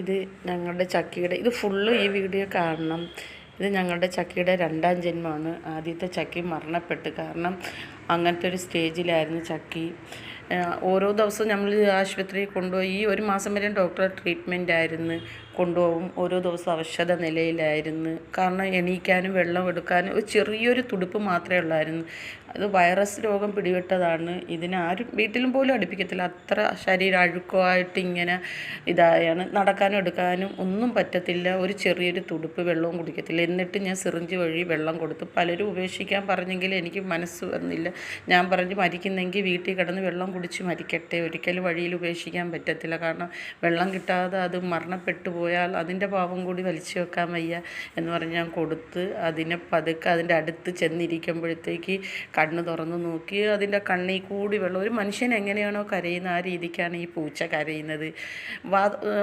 ഇത് ഞങ്ങളുടെ ചക്കിയുടെ ഇത് ഫുള്ള് ഈ വീഡിയോ കാണണം. ഇത് ഞങ്ങളുടെ ചക്കിയുടെ രണ്ടാം ജന്മമാണ്. ആദ്യത്തെ ചക്കി മരണപ്പെട്ട്. കാരണം അങ്ങനത്തെ ഒരു സ്റ്റേജിലായിരുന്നു ചക്കി. ഓരോ ദിവസവും നമ്മൾ ആശുപത്രിയിൽ കൊണ്ടുപോയി ഈ ഒരു മാസം വരെ ഡോക്ടറെ ട്രീറ്റ്മെൻ്റ് ആയിരുന്നു. കൊണ്ടുപോകും. ഓരോ ദിവസവും അവശത നിലയിലായിരുന്നു. കാരണം എണീക്കാനും വെള്ളം എടുക്കാനും ഒരു ചെറിയൊരു തുടിപ്പ് മാത്രമേ ഉള്ളായിരുന്നു. അത് വൈറസ് രോഗം പിടിപെട്ടതാണ്. ഇതിനാരും വീട്ടിലും പോലും അടുപ്പിക്കത്തില്ല. അത്ര ശരീരം അഴുക്കമായിട്ട് ഇങ്ങനെ ഇതായാണ്. നടക്കാനും എടുക്കാനും ഒന്നും പറ്റത്തില്ല. ഒരു ചെറിയൊരു തുടിപ്പ്, വെള്ളവും കുടിക്കത്തില്ല. എന്നിട്ട് ഞാൻ സിറിഞ്ച് വഴി വെള്ളം കൊടുത്തു. പലരും ഉപേക്ഷിക്കാൻ പറഞ്ഞെങ്കിൽ എനിക്ക് മനസ്സ് വന്നില്ല. ഞാൻ പറഞ്ഞു മരിക്കുന്നെങ്കിൽ വീട്ടിൽ കിടന്ന് വെള്ളം കുടിച്ച് മരിക്കട്ടെ, ഒരിക്കലും വഴിയിൽ ഉപേക്ഷിക്കാൻ പറ്റത്തില്ല. കാരണം വെള്ളം കിട്ടാതെ അത് മരണപ്പെട്ടു പോയാൽ അതിൻ്റെ പാപം കൂടി വലിച്ചു വെക്കാൻ വയ്യ എന്ന് പറഞ്ഞ് ഞാൻ കൊടുത്ത്. അതിനെ പതുക്കെ അതിൻ്റെ അടുത്ത് ചെന്നിരിക്കുമ്പോഴത്തേക്ക് കണ്ണ് തുറന്ന് നോക്കി. അതിൻ്റെ കണ്ണിൽ കൂടി വെള്ളം. ഒരു മനുഷ്യൻ എങ്ങനെയാണോ കരയുന്നത് ആ രീതിക്കാണ് ഈ പൂച്ച കരയുന്നത്.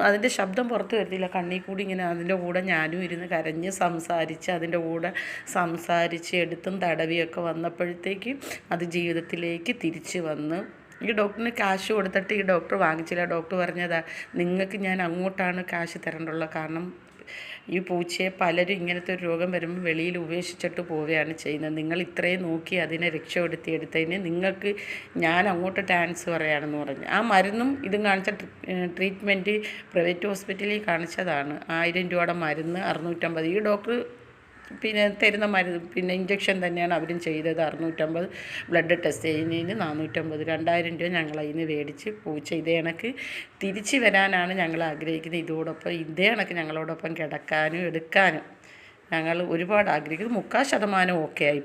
അതിൻ്റെ ശബ്ദം പുറത്ത് വരത്തില്ല. കണ്ണിൽ കൂടി ഇങ്ങനെ. അതിൻ്റെ കൂടെ ഞാനും ഇരുന്ന് കരഞ്ഞ് സംസാരിച്ച് അതിൻ്റെ കൂടെ സംസാരിച്ച് എടുത്തും തടവിയൊക്കെ വന്നപ്പോഴത്തേക്ക് അത് ജീവിതത്തിലേക്ക് തിരിച്ച് വന്ന്. ഈ ഡോക്ടറിന് കാശ് കൊടുത്തിട്ട് ഈ ഡോക്ടർ വാങ്ങിച്ചില്ല. ഡോക്ടർ പറഞ്ഞതാ, നിങ്ങൾക്ക് ഞാൻ അങ്ങോട്ടാണ് കാശ് തരേണ്ടുള്ളത്. കാരണം ഈ പൂച്ചയെ പലരും ഇങ്ങനത്തെ ഒരു രോഗം വരുമ്പോൾ വെളിയിൽ ഉപേക്ഷിച്ചിട്ട് പോവുകയാണ് ചെയ്യുന്നത്. നിങ്ങൾ ഇത്രയും നോക്കി അതിനെ രക്ഷപ്പെടുത്തിയെടുത്തതിന് നിങ്ങൾക്ക് ഞാൻ അങ്ങോട്ട് താങ്ക്സ് പറയാണെന്ന് പറഞ്ഞു. ആ മരുന്നും ഇതും കാണിച്ച ട്രീറ്റ്മെൻറ്റ് പ്രൈവറ്റ് ഹോസ്പിറ്റലിൽ കാണിച്ചതാണ്. 1000 രൂപയുടെ മരുന്ന് 650. ഈ ഡോക്ടർ പിന്നെ തരുന്ന മരുന്ന് പിന്നെ ഇഞ്ചക്ഷൻ തന്നെയാണ് അവരും ചെയ്തത്. 650. ബ്ലഡ് ടെസ്റ്റ് ചെയ്യുന്നതിന് 450. 2000 രൂപ ഞങ്ങൾ അതിന് മേടിച്ച്. പൂച്ച ഇതേ കണക്ക് തിരിച്ച് വരാനാണ് ഞങ്ങൾ ആഗ്രഹിക്കുന്നത്. ഇതോടൊപ്പം ഇതേ കണക്ക് ഞങ്ങളോടൊപ്പം കിടക്കാനും എടുക്കാനും ഞങ്ങൾ ഒരുപാട് ആഗ്രഹിക്കുന്നത്. 3/4% ഓക്കെ ആയി.